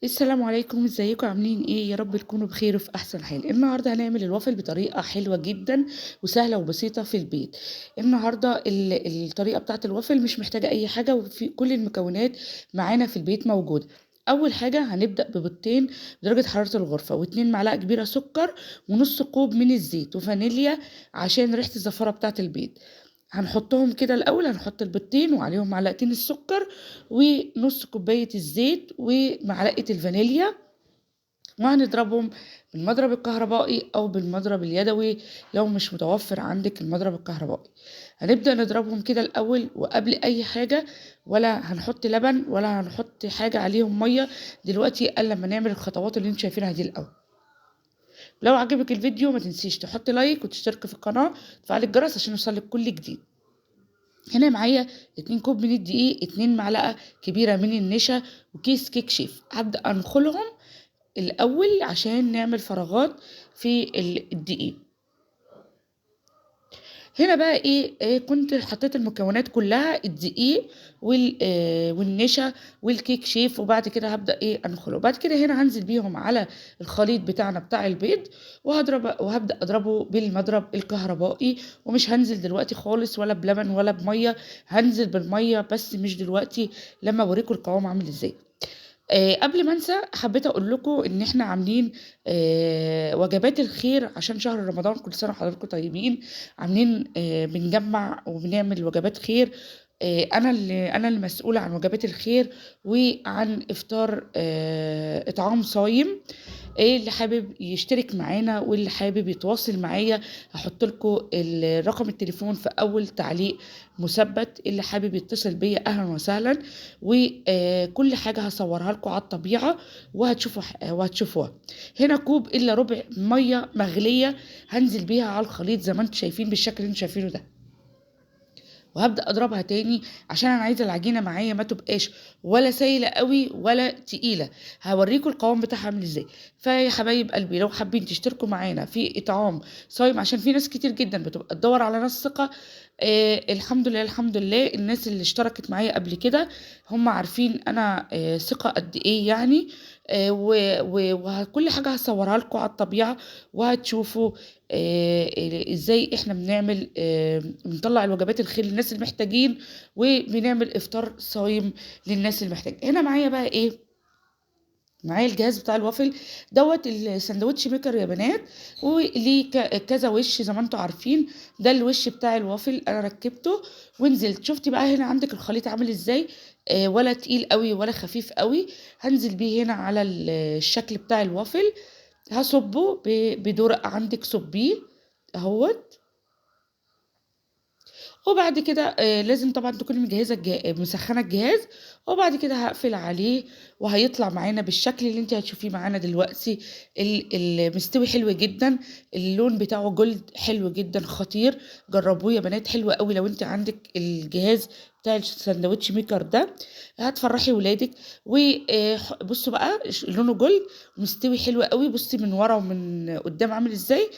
السلام عليكم، ازيكم عاملين ايه؟ يا رب تكونوا بخير وفي احسن حال. النهارده هنعمل الوافل بطريقه حلوه جدا وسهله وبسيطه في البيت. النهارده الطريقه بتاعه الوافل مش محتاجه اي حاجه، وفي كل المكونات معانا في البيت موجوده. اول حاجه هنبدا ببيضتين بدرجه حراره الغرفه، واتنين معلقه كبيره سكر، ونص كوب من الزيت، وفانيليا عشان ريحه الزفاره بتاعه البيض. هنحطهم كده الأول، هنحط البيضتين وعليهم معلقتين السكر ونص كوباية الزيت ومعلقة الفانيليا، وهنضربهم بالمضرب الكهربائي أو بالمضرب اليدوي لو مش متوفر عندك المضرب الكهربائي. هنبدأ نضربهم كده الأول، وقبل أي حاجة ولا هنحط لبن ولا هنحط حاجة عليهم مية دلوقتي إلا لما نعمل الخطوات اللي انتوا شايفينها دي الأول. لو عجبك الفيديو ما تنسيش تحط لايك وتشترك في القناة وتفعل الجرس عشان يوصلك كل جديد. هنا معايا 2 كوب من الدقيق، 2 معلقة كبيرة من النشا، وكيس كيك شيف. هبدأ أنخلهم الأول عشان نعمل فراغات في الدقيق. هنا بقى إيه كنت حطيت المكونات كلها، الدقيق والنشا والكيك شيف، وبعد كده هبدأ أنخله. بعد كده هنا هنزل بيهم على الخليط بتاعنا بتاع البيض، وهبدأ أضربه بالمضرب الكهربائي. ومش هنزل دلوقتي خالص ولا بلبن ولا بمية، هنزل بالمية بس مش دلوقتي، لما أوريكم القوام عامل إزاي. قبل ما انسى حبيت اقول لكم ان احنا عاملين وجبات الخير عشان شهر رمضان. كل سنه وحضراتكم طيبين. عاملين بنجمع وبنعمل وجبات خير. انا اللي مسؤوله عن وجبات الخير وعن افطار اطعام صايم. ايه اللي حابب يشترك معانا واللي حابب يتواصل معايا، هحط لكم رقم التليفون في اول تعليق مثبت. اللي حابب يتصل بيا اهلا وسهلا، وكل حاجه هصورها لكم على الطبيعه وهتشوفوها. هنا كوب الا ربع ميه مغليه هنزل بيها على الخليط زي ما انتم شايفين بالشكل اللي انتم شايفينه ده، وهبدأ اضربها تاني عشان انا عايزه العجينه معايا ما تبقاش ولا سايله قوي ولا تقيله. هوريكم القوام بتاعها عامل ازاي. فيا حبايب قلبي، لو حابين تشتركوا معانا في اطعام صايم، عشان في ناس كتير جدا بتبقى تدور على ناس ثقه. الحمد لله الحمد لله، الناس اللي اشتركت معايا قبل كده هم عارفين انا ثقه قد ايه يعني. وكل حاجه هصورها لكم على الطبيعه، وهتشوفوا ازاي احنا بنعمل بنطلع الوجبات الخير للناس المحتاجين، وبنعمل افطار صايم للناس المحتاجة. هنا معايا بقى معايا الجهاز بتاع الوافل دوت الساندوتش ميكر يا بنات، وليه كذا وش زي ما انتم عارفين. ده الوش بتاع الوافل انا ركبته ونزلت. شفتي بقى هنا عندك الخليط عامل ازاي؟ ولا تقيل قوي ولا خفيف قوي. هنزل بيه هنا على الشكل بتاع الوافل، هصبه بدرق عندك صبيه اهوت. وبعد كده لازم طبعا تكوني مجهزه مسخنه الجهاز. وبعد كده هقفل عليه، وهيطلع معانا بالشكل اللي انت هتشوفيه معانا دلوقتي. المستوي حلو جدا، اللون بتاعه جولد حلو جدا خطير. جربوه يا بنات، حلو قوي. لو انت عندك الجهاز بتاع الساندوتش ميكر ده هتفرحي ولادك. وبصوا بقى لونه جولد مستوي حلو قوي. بصي من ورا ومن قدام عامل ازاي.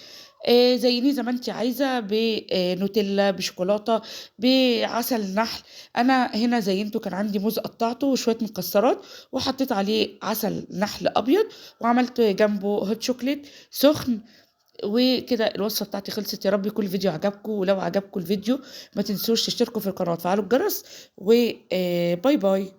زينيه زي ما انت عايزه، بنوتيلا، بشوكولاته، بعسل نحل. انا هنا زينته، كان عندي موز قطعته وشويه مكسرات وحطيت عليه عسل نحل ابيض، وعملت جنبه هوت شوكليت سخن. وكده الوصفه بتاعتي خلصت. يا رب يكون الفيديو عجبكم، ولو عجبكم الفيديو ما تنسوش تشتركوا في القناه وتفعلوا الجرس. وباي باي.